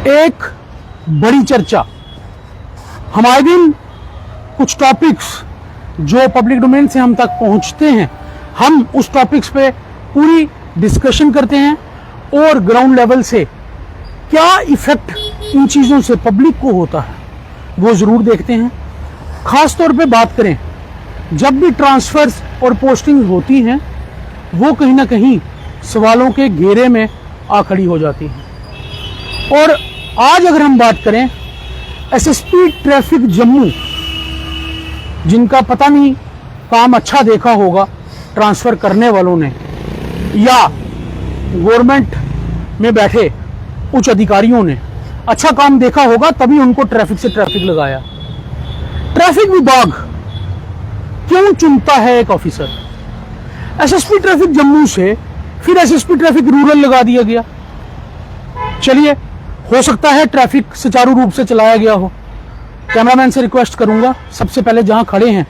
एक बड़ी चर्चा, हमारे दिन कुछ टॉपिक्स जो पब्लिक डोमेन से हम तक पहुंचते हैं, हम उस टॉपिक्स पे पूरी डिस्कशन करते हैं और ग्राउंड लेवल से क्या इफेक्ट इन चीज़ों से पब्लिक को होता है वो ज़रूर देखते हैं। ख़ास तौर पे बात करें, जब भी ट्रांसफ़र्स और पोस्टिंग होती हैं वो कहीं ना कहीं सवालों के घेरे में आ खड़ी हो जाती हैं। और आज अगर हम बात करें एसएसपी ट्रैफिक जम्मू, जिनका पता नहीं काम अच्छा देखा होगा ट्रांसफ़र करने वालों ने या गवर्नमेंट में बैठे उच्च अधिकारियों ने अच्छा काम देखा होगा, तभी उनको ट्रैफिक से ट्रैफिक लगाया। ट्रैफिक विभाग क्यों चुनता है एक ऑफिसर? एसएसपी ट्रैफिक जम्मू से फिर एसएसपी ट्रैफिक रूरल लगा दिया गया। चलिए, हो सकता है ट्रैफिक सुचारू रूप से चलाया गया हो। कैमरामैन से रिक्वेस्ट करूंगा, सबसे पहले जहां खड़े हैं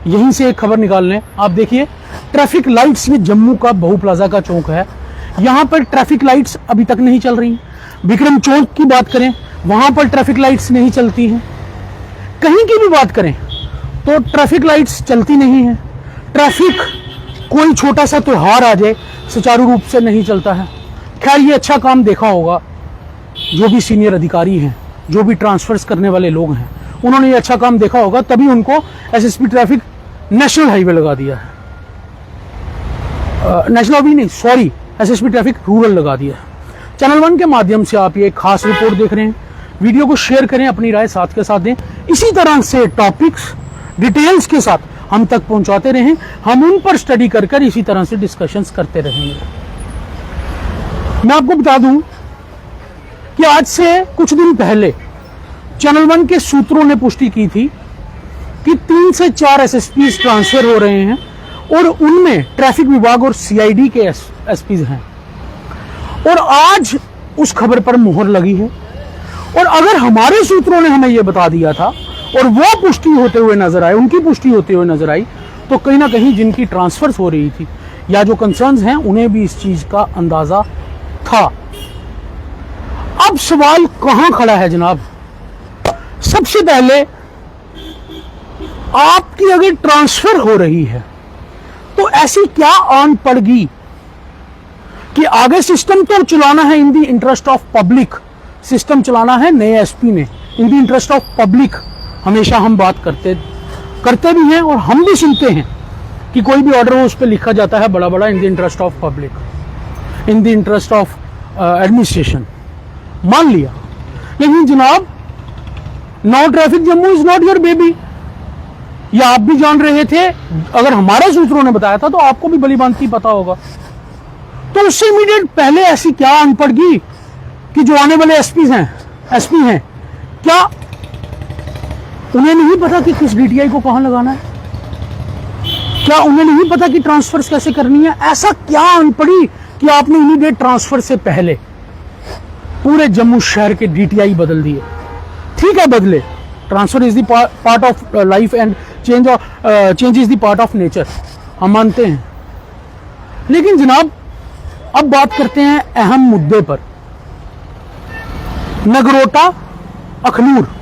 यहीं से एक खबर निकाल लें। आप देखिए ट्रैफिक लाइट्स, ये जम्मू का बहु प्लाजा का चौक है, यहां पर ट्रैफिक लाइट्स अभी तक नहीं चल रही। विक्रम चौक की बात करें, वहां पर ट्रैफिक लाइट्स नहीं चलती हैं। कहीं की भी बात करें तो ट्रैफिक लाइट्स चलती नहीं है। ट्रैफिक कोई छोटा सा त्योहार आ जाए सुचारू रूप से नहीं चलता है। खैर, ये अच्छा काम देखा होगा जो भी सीनियर अधिकारी हैं, जो भी ट्रांसफर्स करने वाले लोग हैं, उन्होंने ये अच्छा काम देखा होगा, तभी उनको एसएसपी ट्रैफिक नेशनल हाईवे लगा दिया है। नेशनल हाईवे नहीं, सॉरी, एसएसपी ट्रैफिक रूरल लगा दिया है। चैनल 1 के माध्यम से आप ये खास रिपोर्ट देख रहे हैं। वीडियो को शेयर करें, अपनी राय साथ के साथ दें। इसी तरह से टॉपिक्स डिटेल्स के साथ हम तक पहुंचाते रहें, हम उन पर स्टडी कर कर इसी तरह से डिस्कशंस करते रहेंगे। मैं आपको बता दूं कि आज से कुछ दिन पहले चैनल 1 के सूत्रों ने पुष्टि की थी कि 3 से 4 एसएसपी ट्रांसफर हो रहे हैं और उनमें ट्रैफिक विभाग और सीआईडी के एसपी हैं। और आज उस खबर पर मुहर लगी है। और अगर हमारे सूत्रों ने हमें यह बता दिया था और वो पुष्टि होते हुए नजर आए, उनकी पुष्टि होते हुए नजर आई, तो कहीं ना कहीं जिनकी ट्रांसफर्स हो रही थी या जो कंसर्न्स हैं उन्हें भी इस चीज का अंदाजा था। अब सवाल कहां खड़ा है जनाब? सबसे पहले, आपकी अगर ट्रांसफर हो रही है तो ऐसी क्या आन पड़गी कि आगे सिस्टम तो चलाना है in the interest of public, system चलाना है नए एसपी ने in the interest of public. हमेशा हम बात करते भी हैं और हम भी सुनते हैं कि कोई भी ऑर्डर हो उस पर लिखा जाता है बड़ा बड़ा in the interest of public, in the interest of administration. मान लिया, लेकिन जनाब, now traffic Jammu is not your baby. ये आप भी जान रहे थे, अगर हमारे सूत्रों ने बताया था तो आपको भी भली भांति पता होगा। तो उससे इमीडिएट पहले ऐसी क्या आन पड़गी कि जो आने वाले एसपी हैं, क्या उन्हें नहीं पता कि किस डीटीआई को कहां लगाना है? क्या उन्हें नहीं पता कि ट्रांसफर्स कैसे करनी है? ऐसा क्या आन पड़ी कि आपने इमीडिएट ट्रांसफर से पहले पूरे जम्मू शहर के डीटीआई बदल दिए? ठीक है, बदले, transfer is the part of life and change is the part of nature, हम मानते हैं। लेकिन जनाब, अब बात करते हैं अहम मुद्दे पर। नगरोटा, अखनूर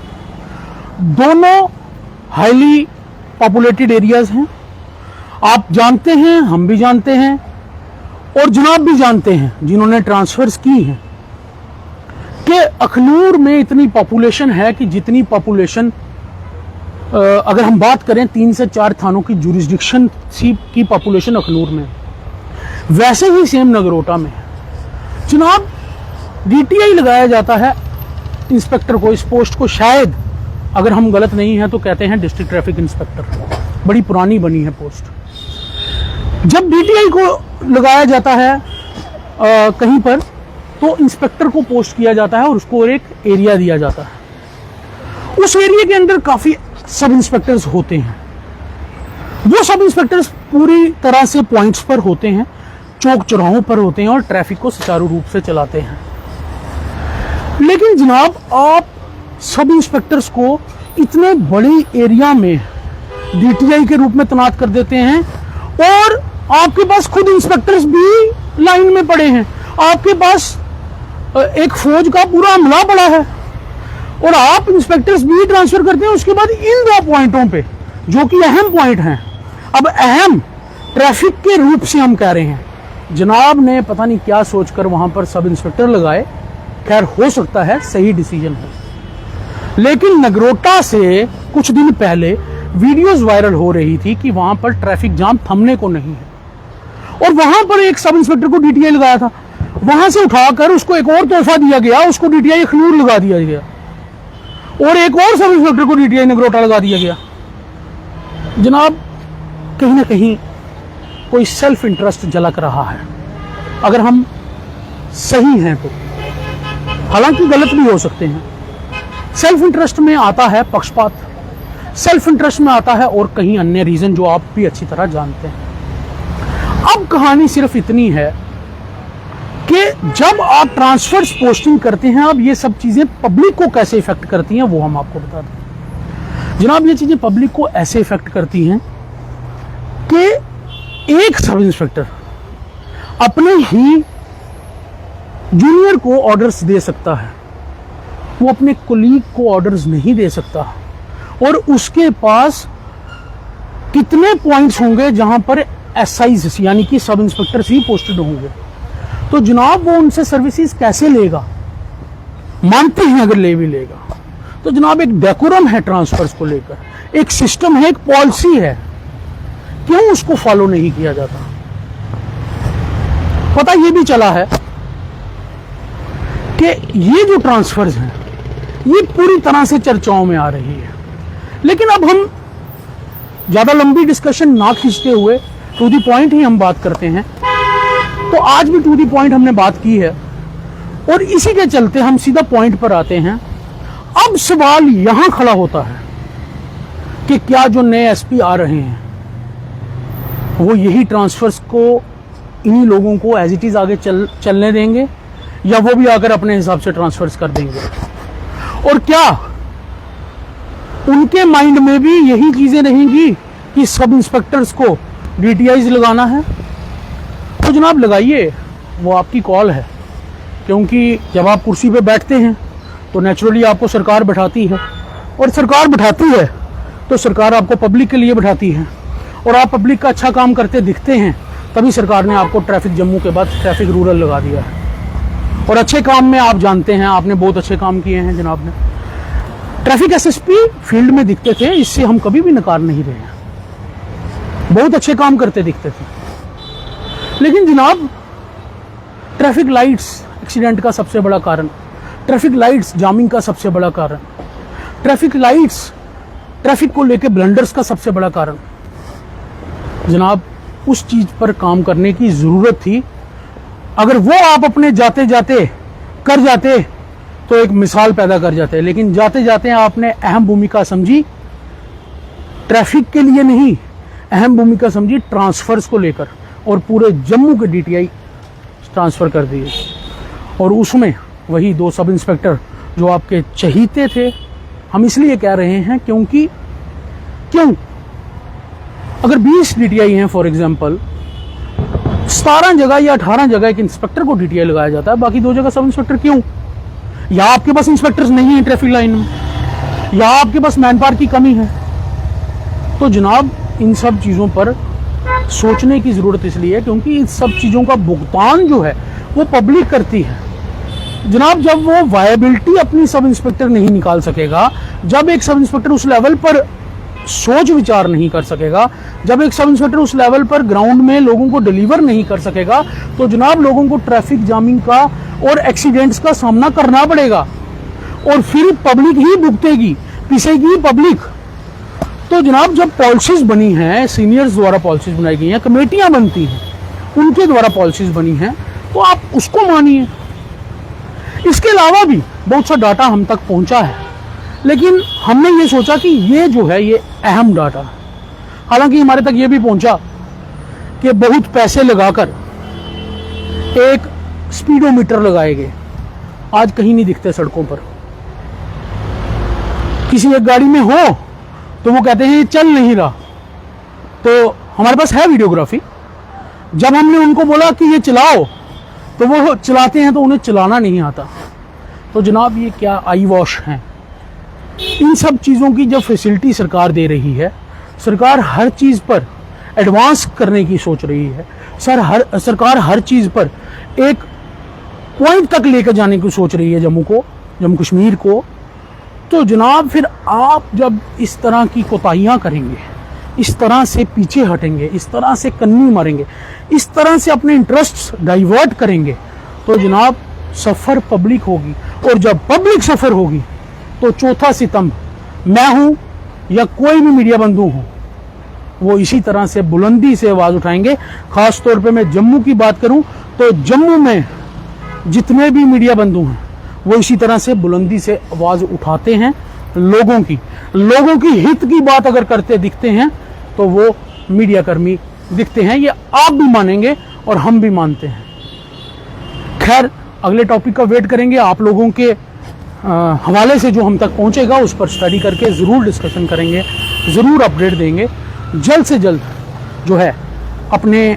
दोनों हाईली पॉपुलेटेड एरियाज हैं। आप जानते हैं, हम भी जानते हैं और जनाब भी जानते हैं जिन्होंने ट्रांसफर्स की हैं कि अखनूर में इतनी पॉपुलेशन है कि जितनी पॉपुलेशन, अगर हम बात करें 3 से 4 थानों की जुरिस्डिक्शन की पॉपुलेशन अखनूर में, वैसे ही सेम नगरोटा में जनाब डीटीआई लगाया जाता है इंस्पेक्टर को। इस पोस्ट को शायद, अगर हम गलत नहीं हैं तो कहते हैं डिस्ट्रिक्ट ट्रैफिक इंस्पेक्टर। बड़ी पुरानी बनी है पोस्ट। जब डीटीआई को लगाया जाता है कहीं पर, तो इंस्पेक्टर को पोस्ट किया जाता है और उसको एक एरिया दिया जाता है। उस एरिया के अंदर काफी सब इंस्पेक्टर्स होते हैं। वो सब इंस्पेक्टर्स पूरी तरह से पॉइंट्स पर होते हैं, चौक चौराहों पर होते हैं और ट्रैफिक को सुचारू रूप से चलाते हैं। लेकिन जनाब, आप सब इंस्पेक्टर्स को इतने बड़े एरिया में डीटीआई के रूप में तैनात कर देते हैं और आपके पास खुद इंस्पेक्टर्स भी लाइन में पड़े हैं। आपके पास एक फौज का पूरा अमला पड़ा है और आप इंस्पेक्टर्स भी ट्रांसफर करते हैं उसके बाद इन 2 पॉइंटों पे जो कि अहम पॉइंट हैं। अब अहम ट्रैफिक के रूप से हम कह रहे हैं, जनाब ने पता नहीं क्या सोचकर वहां पर सब इंस्पेक्टर लगाए। खैर हो सकता है सही डिसीजन हो, लेकिन नगरोटा से कुछ दिन पहले वीडियोस वायरल हो रही थी कि वहां पर ट्रैफिक जाम थमने को नहीं है और वहां पर एक सब इंस्पेक्टर को डीटीआई लगाया था, वहां से उठाकर उसको एक और तोहफा दिया गया, उसको डीटीआई अखनूर लगा दिया गया और एक और सब इंस्पेक्टर को डीटीआई नगरोटा लगा दिया गया। जनाब कहीं ना कहीं कोई सेल्फ इंटरेस्ट झलक रहा है, अगर हम सही हैं तो, हालांकि गलत भी हो सकते हैं। सेल्फ इंटरेस्ट में आता है पक्षपात, सेल्फ इंटरेस्ट में आता है और कहीं अन्य रीजन जो आप भी अच्छी तरह जानते हैं। अब कहानी सिर्फ इतनी है कि जब आप ट्रांसफर्स पोस्टिंग करते हैं, अब ये सब चीजें पब्लिक को कैसे इफेक्ट करती हैं वो हम आपको बता दें। जनाब ये चीजें पब्लिक को ऐसे इफेक्ट करती हैं कि एक सब इंस्पेक्टर अपने ही जूनियर को ऑर्डर्स दे सकता है, वो अपने कोलीग को ऑर्डर्स नहीं दे सकता और उसके पास कितने पॉइंट्स होंगे जहां पर एसआईज यानी कि सब इंस्पेक्टर्स ही पोस्टेड होंगे। तो जनाब वो उनसे सर्विसेज कैसे लेगा, मानते हैं अगर ले भी लेगा तो जनाब एक डेकोरम है ट्रांसफर्स को लेकर, एक सिस्टम है, एक पॉलिसी है, क्यों उसको फॉलो नहीं किया जाता। पता ये भी चला है कि ये जो ट्रांसफर्स हैं ये पूरी तरह से चर्चाओं में आ रही है, लेकिन अब हम ज्यादा लंबी डिस्कशन ना खींचते हुए टू दी पॉइंट ही हम बात करते हैं। तो आज भी टू दी पॉइंट हमने बात की है और इसी के चलते हम सीधा पॉइंट पर आते हैं। अब सवाल यहां खड़ा होता है कि क्या जो नए एसपी आ रहे हैं वो यही ट्रांसफर्स को, इन्हीं लोगों को एज इट इज आगे चलने देंगे या वो भी आकर अपने हिसाब से ट्रांसफर्स कर देंगे, और क्या उनके माइंड में भी यही चीजें रहेंगी कि सब इंस्पेक्टर्स को डीटीआईज लगाना है। तो जनाब लगाइए, वो आपकी कॉल है, क्योंकि जब आप कुर्सी पे बैठते हैं तो नेचुरली आपको सरकार बैठाती है और सरकार बैठाती है तो सरकार आपको पब्लिक के लिए बैठाती है और आप पब्लिक का अच्छा काम करते दिखते हैं, तभी सरकार ने आपको ट्रैफिक जम्मू के बाद ट्रैफिक रूरल लगा दिया है। और अच्छे काम में आप जानते हैं, आपने बहुत अच्छे काम किए हैं जनाब ने। ट्रैफिक एसएसपी फील्ड में दिखते थे, इससे हम कभी भी नकार नहीं रहे हैं, बहुत अच्छे काम करते दिखते थे, लेकिन जनाब ट्रैफिक लाइट्स एक्सीडेंट का सबसे बड़ा कारण, ट्रैफिक लाइट्स जामिंग का सबसे बड़ा कारण, ट्रैफिक लाइट्स ट्रैफिक को लेकर ब्लंडर्स का सबसे बड़ा कारण। जनाब उस चीज पर काम करने की जरूरत थी, अगर वो आप अपने जाते जाते कर जाते तो एक मिसाल पैदा कर जाते, लेकिन जाते जाते आपने अहम भूमिका समझी ट्रैफिक के लिए नहीं, अहम भूमिका समझी ट्रांसफर्स को लेकर और पूरे जम्मू के डीटीआई ट्रांसफर कर दिए। और उसमें वही 2 सब इंस्पेक्टर जो आपके चहीते थे, हम इसलिए कह रहे हैं क्योंकि क्यों अगर 20 डीटीआई हैं फॉर एग्जांपल, 17 जगह या 18 जगह एक इंस्पेक्टर को डीटीआई लगाया जाता है, बाकी 2 जगह सब इंस्पेक्टर क्यों? या आपके पास इंस्पेक्टर्स नहीं है ट्रैफिक लाइन में, या आपके पास मैन पावर की कमी है। तो जनाब इन सब चीजों पर सोचने की जरूरत इसलिए है क्योंकि इन सब चीजों का भुगतान जो है वो पब्लिक करती है। जनाब जब वो वायबिलिटी अपनी सब इंस्पेक्टर नहीं निकाल सकेगा, जब एक सब इंस्पेक्टर उस लेवल पर सोच विचार नहीं कर सकेगा, जब एक सब इंस्पेक्टर उस लेवल पर ग्राउंड में लोगों को डिलीवर नहीं कर सकेगा, तो जनाब लोगों को ट्रैफिक जामिंग का और एक्सीडेंट्स का सामना करना पड़ेगा और फिर पब्लिक ही भुगतेगी, पिसेगी पब्लिक। तो जनाब जब पॉलिसीज बनी हैं, सीनियर्स द्वारा पॉलिसीज बनाई गई हैं, कमेटियां बनती हैं, उनके द्वारा पॉलिसीज बनी हैं, तो आप उसको मानिए। इसके अलावा भी बहुत सा डाटा हम तक पहुंचा है, लेकिन हमने ये सोचा कि ये जो है ये अहम डाटा है। हालांकि हमारे तक ये भी पहुंचा कि बहुत पैसे लगाकर एक स्पीडोमीटर लगाए गए, आज कहीं नहीं दिखते सड़कों पर। किसी एक गाड़ी में हो तो वो कहते हैं ये चल नहीं रहा, तो हमारे पास है वीडियोग्राफी। जब हमने उनको बोला कि ये चलाओ तो वो चलाते हैं तो उन्हें चलाना नहीं आता। तो जनाब ये क्या आई वॉश हैं। इन सब चीज़ों की जब फैसिलिटी सरकार दे रही है, सरकार हर चीज़ पर एडवांस करने की सोच रही है, सरकार हर चीज़ पर एक पॉइंट तक लेकर जाने की सोच रही है जम्मू कश्मीर को, तो जनाब फिर आप जब इस तरह की कोताहियाँ करेंगे, इस तरह से पीछे हटेंगे, इस तरह से कन्नी मारेंगे, इस तरह से अपने इंटरेस्ट डाइवर्ट करेंगे, तो जनाब सफ़र पब्लिक होगी। और जब पब्लिक सफ़र होगी तो चौथा सितंब मैं हूँ या कोई भी मीडिया बंधु हो, वो इसी तरह से बुलंदी से आवाज़ उठाएंगे। ख़ास तौर पे मैं जम्मू की बात करूँ तो जम्मू में जितने भी मीडिया बंधु हैं वो इसी तरह से बुलंदी से आवाज़ उठाते हैं। लोगों की हित की बात अगर करते दिखते हैं तो वो मीडिया कर्मी दिखते हैं। ये आप भी मानेंगे और हम भी मानते हैं। खैर, अगले टॉपिक का वेट करेंगे। आप लोगों के हवाले से जो हम तक पहुंचेगा उस पर स्टडी करके ज़रूर डिस्कशन करेंगे, ज़रूर अपडेट देंगे। जल्द से जल्द जो है अपने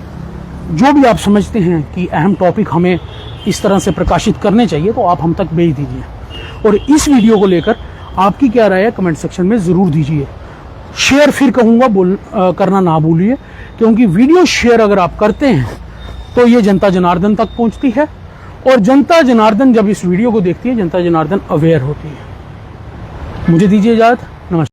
जो भी आप समझते हैं कि अहम टॉपिक हमें इस तरह से प्रकाशित करने चाहिए तो आप हम तक भेज दीजिए। और इस वीडियो को लेकर आपकी क्या राय है कमेंट सेक्शन में ज़रूर दीजिए। शेयर फिर कहूँगा करना ना भूलिए, क्योंकि वीडियो शेयर अगर आप करते हैं तो ये जनता जनार्दन तक पहुँचती है, और जनता जनार्दन जब इस वीडियो को देखती है, जनता जनार्दन अवेयर होती है। मुझे दीजिए इजाज़त। नमस्कार।